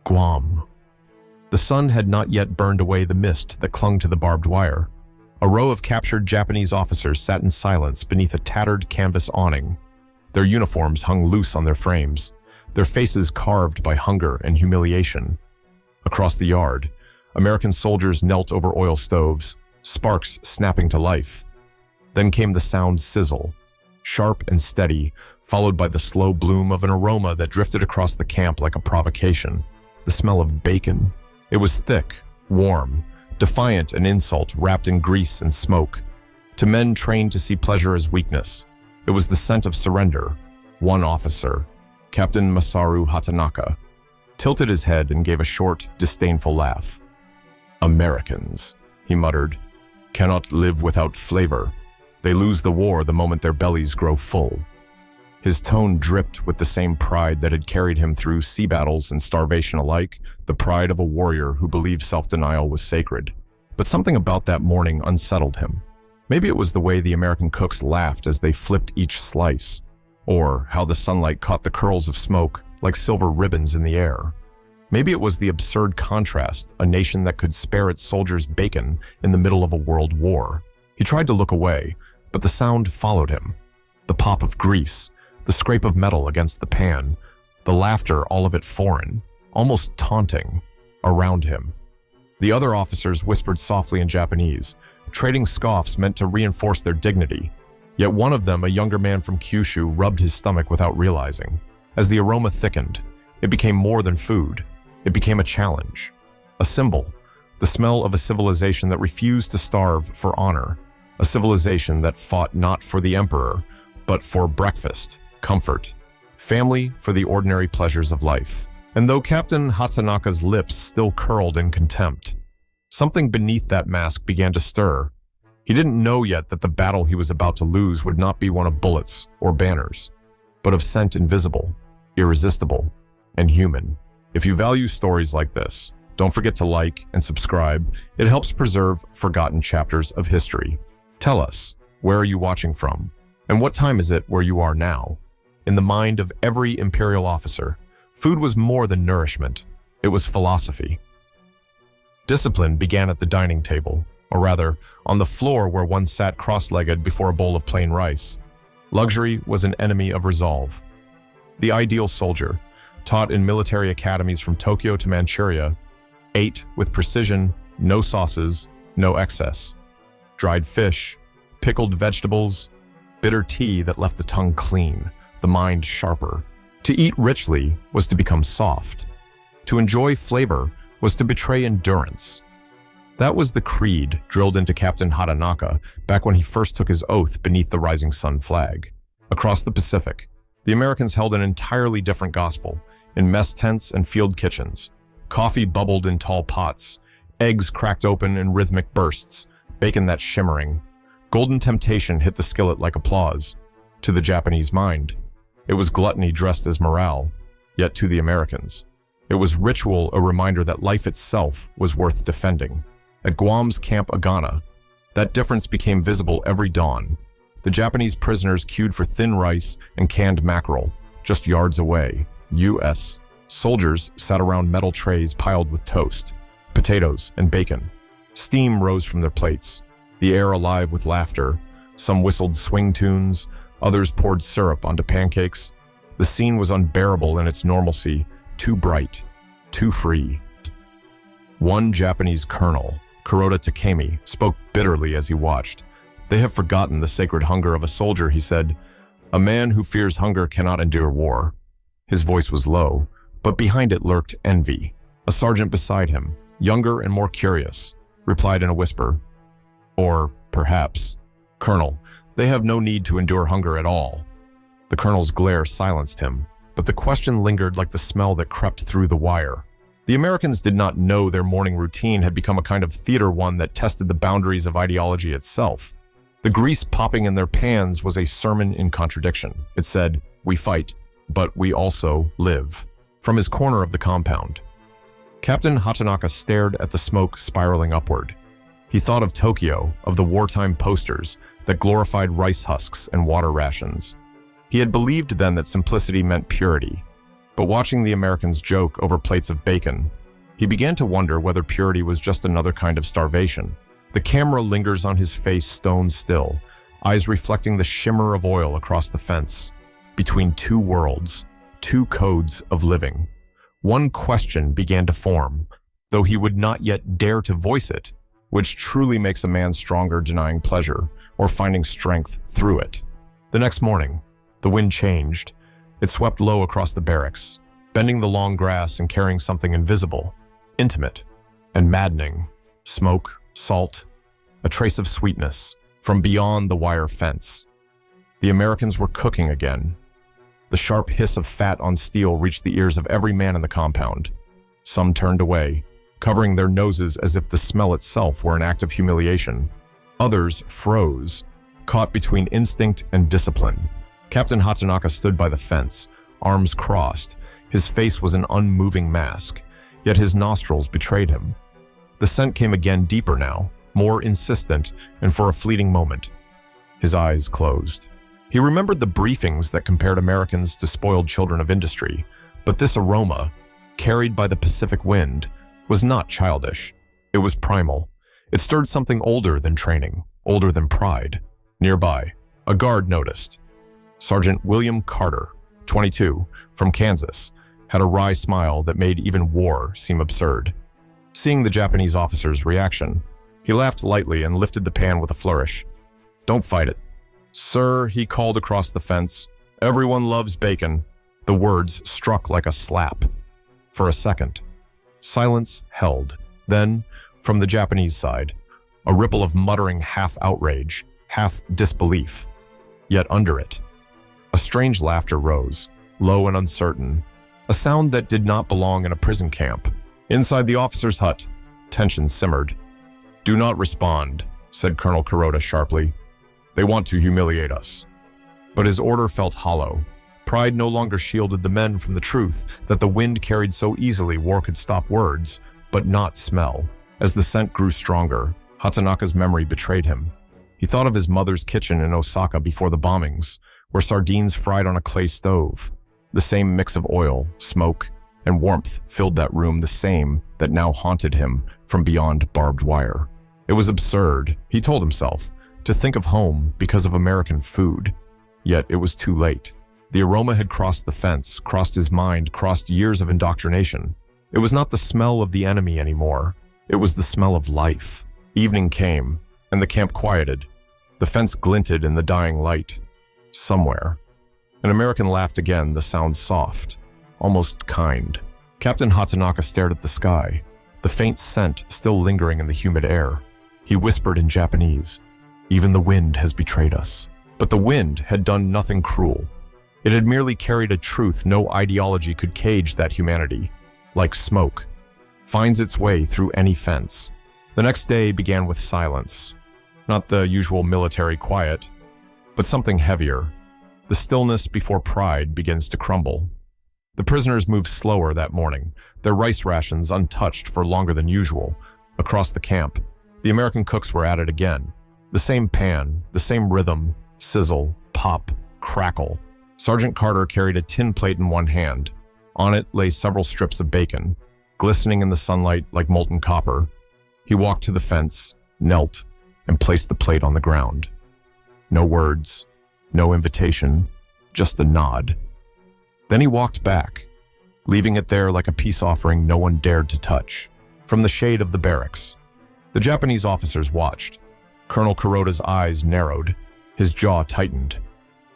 Guam. The sun had not yet burned away the mist that clung to the barbed wire. A row of captured Japanese officers sat in silence beneath a tattered canvas awning. Their uniforms hung loose on their frames, their faces carved by hunger and humiliation. Across the yard, American soldiers knelt over oil stoves, sparks snapping to life. Then came the sound sizzle, sharp and steady, followed by the slow bloom of an aroma that drifted across the camp like a provocation. The smell of bacon. It was thick, warm, defiant an insult wrapped in grease and smoke. To men trained to see pleasure as weakness, it was the scent of surrender. One officer, Captain Masaru Hatanaka, tilted his head and gave a short, disdainful laugh. "Americans," he muttered, "cannot live without flavor. They lose the war the moment their bellies grow full." His tone dripped with the same pride that had carried him through sea battles and starvation alike, the pride of a warrior who believed self-denial was sacred. But something about that morning unsettled him. Maybe it was the way the American cooks laughed as they flipped each slice, or how the sunlight caught the curls of smoke like silver ribbons in the air. Maybe it was the absurd contrast, a nation that could spare its soldiers bacon in the middle of a world war. He tried to look away, but the sound followed him. The pop of grease, the scrape of metal against the pan, the laughter, all of it foreign, almost taunting, around him. The other officers whispered softly in Japanese, trading scoffs meant to reinforce their dignity. Yet one of them, a younger man from Kyushu, rubbed his stomach without realizing. As the aroma thickened, it became more than food. It became a challenge, a symbol, the smell of a civilization that refused to starve for honor, a civilization that fought not for the emperor, but for breakfast, comfort, family, for the ordinary pleasures of life. And though Captain Hatanaka's lips still curled in contempt, something beneath that mask began to stir. He didn't know yet that the battle he was about to lose would not be one of bullets or banners, but of scent invisible, irresistible, and human. If you value stories like this, don't forget to like and subscribe. It helps preserve forgotten chapters of history. Tell us, where are you watching from? And what time is it where you are now? In the mind of every imperial officer, food was more than nourishment. It was philosophy. Discipline began at the dining table, or rather, on the floor where one sat cross-legged before a bowl of plain rice. Luxury was an enemy of resolve. The ideal soldier, taught in military academies from Tokyo to Manchuria, ate with precision, no sauces, no excess. Dried fish, pickled vegetables, bitter tea that left the tongue clean, the mind sharper. To eat richly was to become soft. To enjoy flavor was to betray endurance. That was the creed drilled into Captain Hatanaka back when he first took his oath beneath the rising sun flag. Across the Pacific, the Americans held an entirely different gospel. In mess tents and field kitchens, coffee bubbled in tall pots, eggs cracked open in rhythmic bursts, bacon that shimmering. Golden temptation hit the skillet like applause. To the Japanese mind, it was gluttony dressed as morale, yet to the Americans, it was ritual, a reminder that life itself was worth defending. At Guam's Camp Agana, that difference became visible every dawn. The Japanese prisoners queued for thin rice and canned mackerel, just yards away. U.S. soldiers sat around metal trays piled with toast, potatoes, and bacon. Steam rose from their plates, the air alive with laughter. Some whistled swing tunes, others poured syrup onto pancakes. The scene was unbearable in its normalcy, too bright, too free. One Japanese colonel, Kuroda Takemi, spoke bitterly as he watched. "They have forgotten the sacred hunger of a soldier," he said. "A man who fears hunger cannot endure war." His voice was low, but behind it lurked envy. A sergeant beside him, younger and more curious, replied in a whisper, "Or perhaps, Colonel, they have no need to endure hunger at all." The colonel's glare silenced him, but the question lingered like the smell that crept through the wire. The Americans did not know their morning routine had become a kind of theater, one that tested the boundaries of ideology itself. The grease popping in their pans was a sermon in contradiction. It said, "We fight, but we also live." From his corner of the compound, Captain Hatanaka stared at the smoke spiraling upward. He thought of Tokyo, of the wartime posters that glorified rice husks and water rations. He had believed then that simplicity meant purity. But watching the Americans joke over plates of bacon, he began to wonder whether purity was just another kind of starvation. The camera lingers on his face stone still, eyes reflecting the shimmer of oil across the fence. Between two worlds, two codes of living. One question began to form, though he would not yet dare to voice it, which truly makes a man stronger denying pleasure or finding strength through it. The next morning, the wind changed. It swept low across the barracks, bending the long grass and carrying something invisible, intimate, and maddening. Smoke, salt, a trace of sweetness from beyond the wire fence. The Americans were cooking again. The sharp hiss of fat on steel reached the ears of every man in the compound. Some turned away, covering their noses as if the smell itself were an act of humiliation. Others froze, caught between instinct and discipline. Captain Hatanaka stood by the fence, arms crossed. His face was an unmoving mask, yet his nostrils betrayed him. The scent came again, deeper now, more insistent, and for a fleeting moment, his eyes closed. He remembered the briefings that compared Americans to spoiled children of industry, but this aroma, carried by the Pacific wind, was not childish. It was primal. It stirred something older than training, older than pride. Nearby, a guard noticed. Sergeant William Carter, 22, from Kansas, had a wry smile that made even war seem absurd. Seeing the Japanese officer's reaction, he laughed lightly and lifted the pan with a flourish. "Don't fight it." "Sir," he called across the fence, "everyone loves bacon." The words struck like a slap. For a second, silence held. Then, from the Japanese side, a ripple of muttering half outrage, half disbelief. Yet under it, a strange laughter rose, low and uncertain, a sound that did not belong in a prison camp. Inside the officer's hut, tension simmered. "Do not respond," said Colonel Kuroda sharply. "They want to humiliate us." But his order felt hollow. Pride no longer shielded the men from the truth that the wind carried so easily war could stop words, but not smell. As the scent grew stronger, Hatanaka's memory betrayed him. He thought of his mother's kitchen in Osaka before the bombings, where sardines fried on a clay stove. The same mix of oil, smoke, and warmth filled that room, the same that now haunted him from beyond barbed wire. It was absurd, he told himself, to think of home because of American food. Yet it was too late. The aroma had crossed the fence, crossed his mind, crossed years of indoctrination. It was not the smell of the enemy anymore. It was the smell of life. Evening came, and the camp quieted. The fence glinted in the dying light. Somewhere, an American laughed again, the sound soft, almost kind. Captain Hatanaka stared at the sky, the faint scent still lingering in the humid air. He whispered in Japanese, "Even the wind has betrayed us." But the wind had done nothing cruel. It had merely carried a truth no ideology could cage that humanity, like smoke, finds its way through any fence. The next day began with silence. Not the usual military quiet, but something heavier. The stillness before pride begins to crumble. The prisoners moved slower that morning, their rice rations untouched for longer than usual. Across the camp, the American cooks were at it again. The same pan, the same rhythm, sizzle, pop, crackle. Sergeant Carter carried a tin plate in one hand. On it lay several strips of bacon, glistening in the sunlight like molten copper. He walked to the fence, knelt, and placed the plate on the ground. No words, no invitation, just a nod. Then he walked back, leaving it there like a peace offering no one dared to touch. From the shade of the barracks, the Japanese officers watched. Colonel Kuroda's eyes narrowed, his jaw tightened.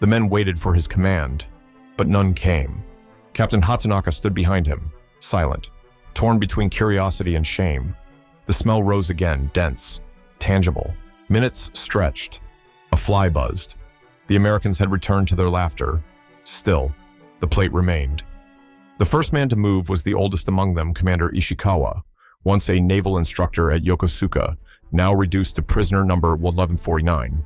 The men waited for his command, but none came. Captain Hatanaka stood behind him, silent, torn between curiosity and shame. The smell rose again, dense, tangible. Minutes stretched. A fly buzzed. The Americans had returned to their laughter. Still, the plate remained. The first man to move was the oldest among them, Commander Ishikawa, once a naval instructor at Yokosuka, now reduced to prisoner number 1149.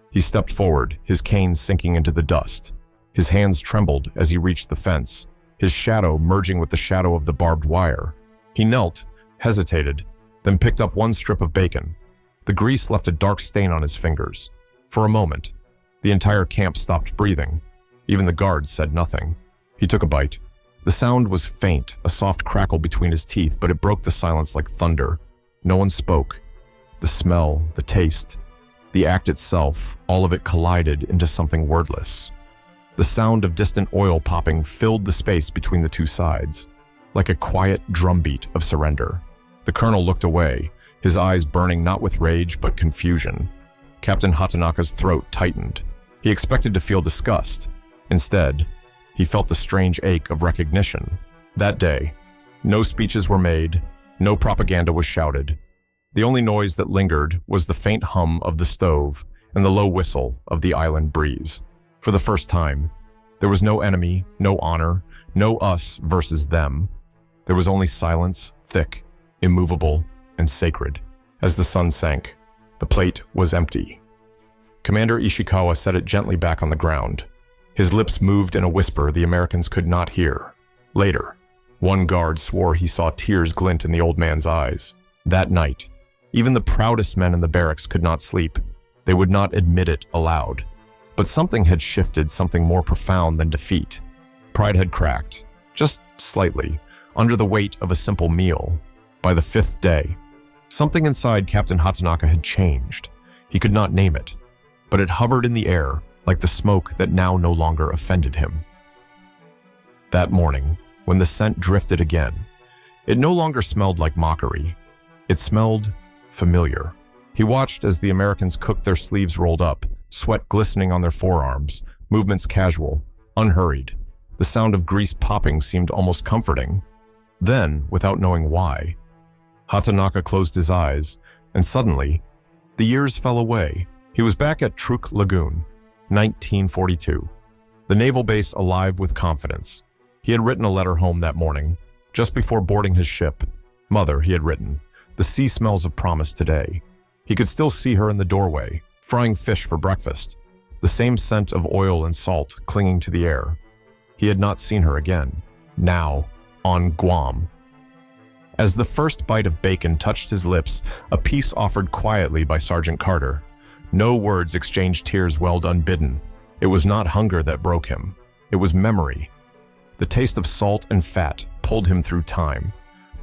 He stepped forward, his cane sinking into the dust. His hands trembled as he reached the fence, his shadow merging with the shadow of the barbed wire. He knelt, hesitated, then picked up one strip of bacon. The grease left a dark stain on his fingers. For a moment, the entire camp stopped breathing. Even the guards said nothing. He took a bite, The sound was faint, a soft crackle between his teeth, but it broke the silence like thunder. No one spoke. The smell, the taste, the act itself, all of it collided into something wordless. The sound of distant oil popping filled the space between the two sides, like a quiet drumbeat of surrender. The colonel looked away, his eyes burning not with rage but confusion. Captain Hatanaka's throat tightened. He expected to feel disgust. Instead, he felt the strange ache of recognition. That day, no speeches were made, no propaganda was shouted. The only noise that lingered was the faint hum of the stove and the low whistle of the island breeze. For the first time, there was no enemy, no honor, no us versus them. There was only silence, thick, immovable, and sacred. As the sun sank, the plate was empty. Commander Ishikawa set it gently back on the ground. His lips moved in a whisper the Americans could not hear. Later, one guard swore he saw tears glint in the old man's eyes. That night, even the proudest men in the barracks could not sleep. They would not admit it aloud. But something had shifted, something more profound than defeat. Pride had cracked, just slightly, under the weight of a simple meal. By the fifth day, something inside Captain Hatanaka had changed. He could not name it, but it hovered in the air like the smoke that now no longer offended him. That morning, when the scent drifted again, it no longer smelled like mockery. It smelled familiar. He watched as the Americans cooked, their sleeves rolled up, sweat glistening on their forearms, movements casual, unhurried. The sound of grease popping seemed almost comforting. Then, without knowing why, Hatanaka closed his eyes, and suddenly, the years fell away. He was back at Truk Lagoon, 1942, the naval base alive with confidence. He had written a letter home that morning, just before boarding his ship. Mother, he had written, the sea smells of promise today. He could still see her in the doorway, frying fish for breakfast, the same scent of oil and salt clinging to the air. He had not seen her again, now on Guam. As the first bite of bacon touched his lips, a piece offered quietly by Sergeant Carter. No words exchanged, tears welled unbidden. It was not hunger that broke him. It was memory. The taste of salt and fat pulled him through time,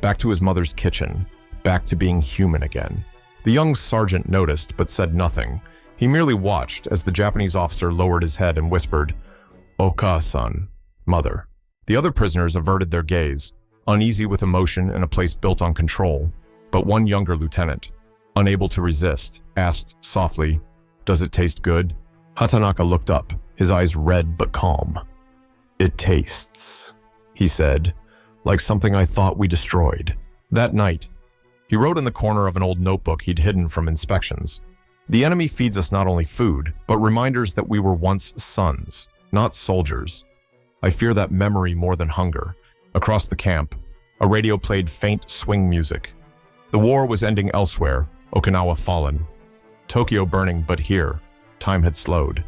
back to his mother's kitchen, back to being human again. The young sergeant noticed but said nothing. He merely watched as the Japanese officer lowered his head and whispered, "Oka-san, mother." The other prisoners averted their gaze, uneasy with emotion in a place built on control. But one younger lieutenant, unable to resist, asked softly, "Does it taste good?" Hatanaka looked up, his eyes red but calm. "It tastes," he said, "like something I thought we destroyed." That night, he wrote in the corner of an old notebook he'd hidden from inspections, "The enemy feeds us not only food, but reminders that we were once sons, not soldiers. I fear that memory more than hunger." Across the camp, a radio played faint swing music. The war was ending elsewhere, Okinawa fallen, Tokyo burning, but here, time had slowed.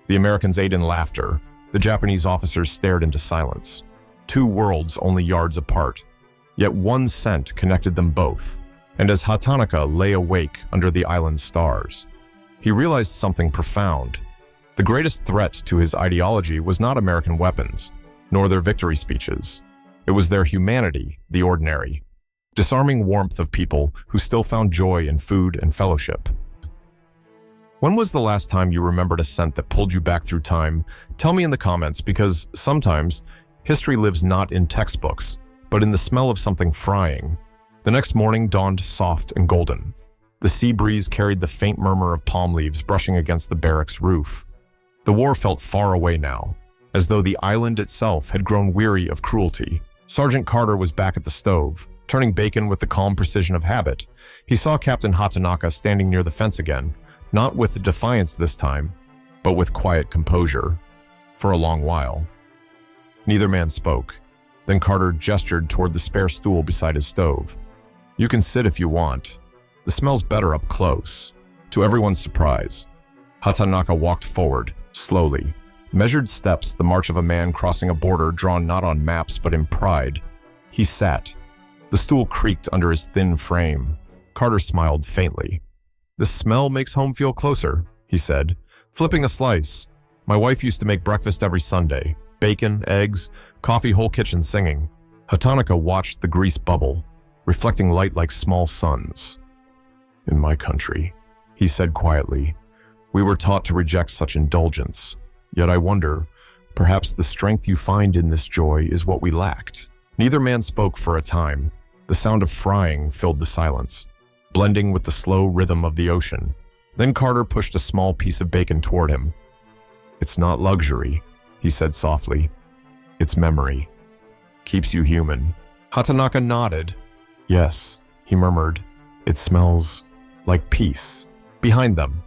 The Americans ate in laughter. The Japanese officers stared into silence. Two worlds only yards apart. Yet one scent connected them both. And as Hatanaka lay awake under the island's stars, he realized something profound. The greatest threat to his ideology was not American weapons, nor their victory speeches. It was their humanity, the ordinary, disarming warmth of people who still found joy in food and fellowship. When was the last time you remembered a scent that pulled you back through time? Tell me in the comments, because sometimes history lives not in textbooks, but in the smell of something frying. The next morning dawned soft and golden. The sea breeze carried the faint murmur of palm leaves brushing against the barracks roof. The war felt far away now, as though the island itself had grown weary of cruelty. Sergeant Carter was back at the stove, turning bacon with the calm precision of habit. He saw Captain Hatanaka standing near the fence again, not with defiance this time, but with quiet composure. For a long while, neither man spoke. Then Carter gestured toward the spare stool beside his stove. "You can sit if you want. The smell's better up close." To everyone's surprise, Hatanaka walked forward, slowly. Measured steps, the march of a man crossing a border drawn not on maps but in pride. He sat. The stool creaked under his thin frame. Carter smiled faintly. "The smell makes home feel closer," he said, flipping a slice. "My wife used to make breakfast every Sunday. Bacon, eggs, Coffee whole kitchen singing. Hatanaka watched the grease bubble, reflecting light like small suns. In my country, he said quietly, we were taught to reject such indulgence. Yet I wonder, perhaps the strength you find in this joy is what we lacked. Neither man spoke for a time. The sound of frying filled the silence, blending with the slow rhythm of the ocean. Then Carter pushed a small piece of bacon toward him. It's not luxury, he said softly. It's memory. Keeps you human. Hatanaka nodded. Yes, he murmured. It smells like peace. Behind them,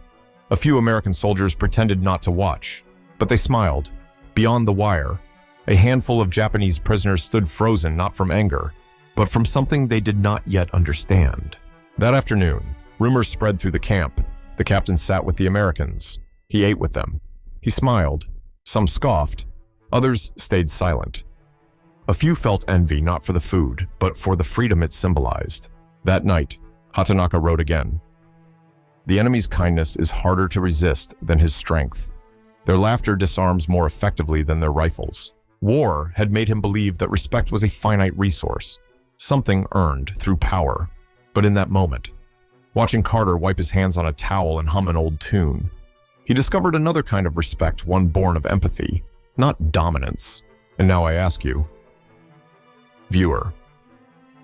a few American soldiers pretended not to watch, but they smiled. Beyond the wire, a handful of Japanese prisoners stood frozen not from anger, but from something they did not yet understand. That afternoon, rumors spread through the camp. The captain sat with the Americans. He ate with them. He smiled. Some scoffed. Others stayed silent. A few felt envy not for the food, but for the freedom it symbolized. That night, Hatanaka wrote again. The enemy's kindness is harder to resist than his strength. Their laughter disarms more effectively than their rifles. War had made him believe that respect was a finite resource, something earned through power. But in that moment, watching Carter wipe his hands on a towel and hum an old tune, he discovered another kind of respect, one born of empathy, not dominance. And now I ask you, viewer,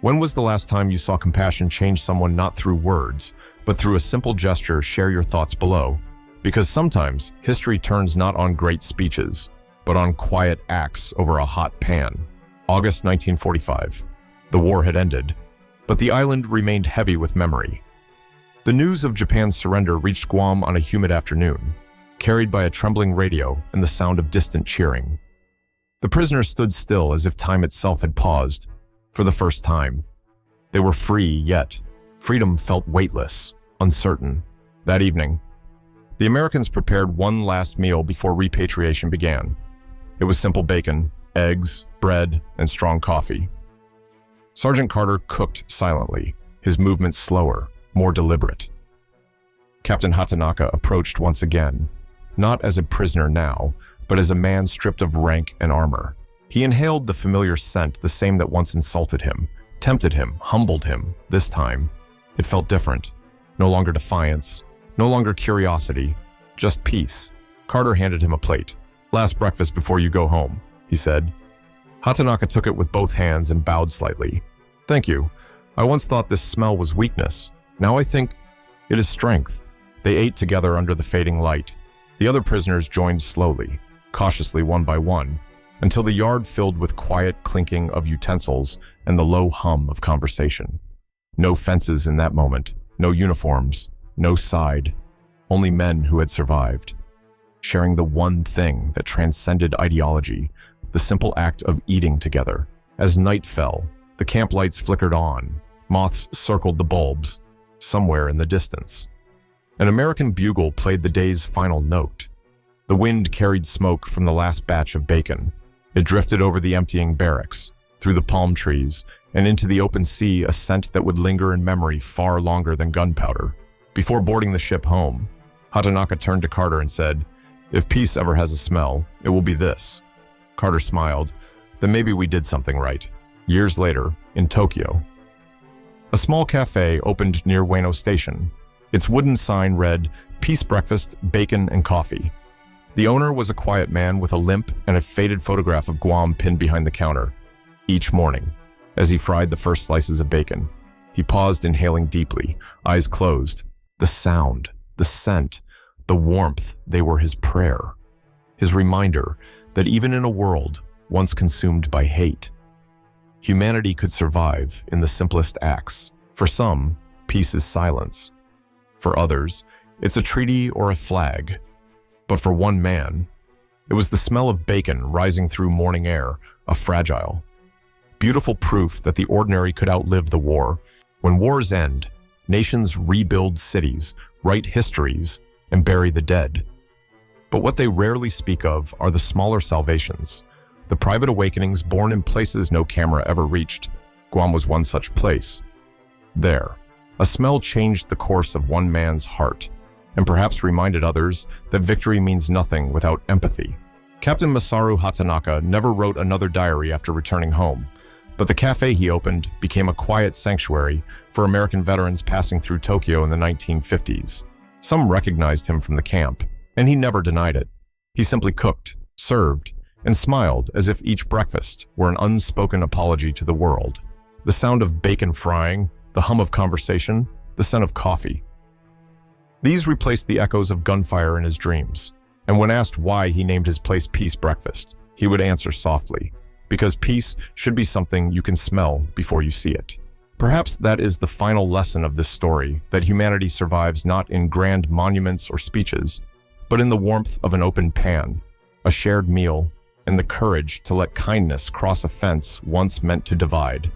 when was the last time you saw compassion change someone not through words, but through a simple gesture? Share your thoughts below. Because sometimes history turns not on great speeches, but on quiet acts over a hot pan. August 1945. The war had ended, but the island remained heavy with memory. The news of Japan's surrender reached Guam on a humid afternoon, carried by a trembling radio and the sound of distant cheering. The prisoners stood still as if time itself had paused. For the first time, they were free, yet freedom felt weightless, uncertain. That evening, the Americans prepared one last meal before repatriation began. It was simple bacon, eggs, bread, and strong coffee. Sergeant Carter cooked silently, his movements slower, more deliberate. Captain Hatanaka approached once again, not as a prisoner now, but as a man stripped of rank and armor. He inhaled the familiar scent, the same that once insulted him, tempted him, humbled him. This time, it felt different. No longer defiance, no longer curiosity, just peace. Carter handed him a plate. Last breakfast before you go home, he said. Hatanaka took it with both hands and bowed slightly. Thank you. I once thought this smell was weakness. Now I think it is strength. They ate together under the fading light. The other prisoners joined slowly, cautiously one by one, until the yard filled with quiet clinking of utensils and the low hum of conversation. No fences in that moment, no uniforms, no side, only men who had survived, sharing the one thing that transcended ideology, the simple act of eating together. As night fell, the camp lights flickered on, moths circled the bulbs, somewhere in the distance. An American bugle played the day's final note. The wind carried smoke from the last batch of bacon. It drifted over the emptying barracks, through the palm trees, and into the open sea, a scent that would linger in memory far longer than gunpowder. Before boarding the ship home, Hatanaka turned to Carter and said, "If peace ever has a smell, it will be this." Carter smiled. Then maybe we did something right. Years later, in Tokyo, a small cafe opened near Ueno Station. Its wooden sign read, "Peace breakfast, bacon and coffee." The owner was a quiet man with a limp and a faded photograph of Guam pinned behind the counter. Each morning, as he fried the first slices of bacon, he paused, inhaling deeply, eyes closed. The sound, the scent, the warmth, they were his prayer. His reminder that even in a world once consumed by hate, humanity could survive in the simplest acts. For some, peace is silence. For others, it's a treaty or a flag. But for one man, it was the smell of bacon rising through morning air, a fragile, beautiful proof that the ordinary could outlive the war. When wars end, nations rebuild cities, write histories, and bury the dead. But what they rarely speak of are the smaller salvations, the private awakenings born in places no camera ever reached. Guam was one such place. There, a smell changed the course of one man's heart, and perhaps reminded others that victory means nothing without empathy. Captain Masaru Hatanaka never wrote another diary after returning home, but the cafe he opened became a quiet sanctuary for American veterans passing through Tokyo in the 1950s. Some recognized him from the camp, and he never denied it. He simply cooked, served, and smiled as if each breakfast were an unspoken apology to the world. The sound of bacon frying, the hum of conversation, the scent of coffee. These replaced the echoes of gunfire in his dreams, and when asked why he named his place Peace Breakfast, he would answer softly, because peace should be something you can smell before you see it. Perhaps that is the final lesson of this story, that humanity survives not in grand monuments or speeches, but in the warmth of an open pan, a shared meal, and the courage to let kindness cross a fence once meant to divide.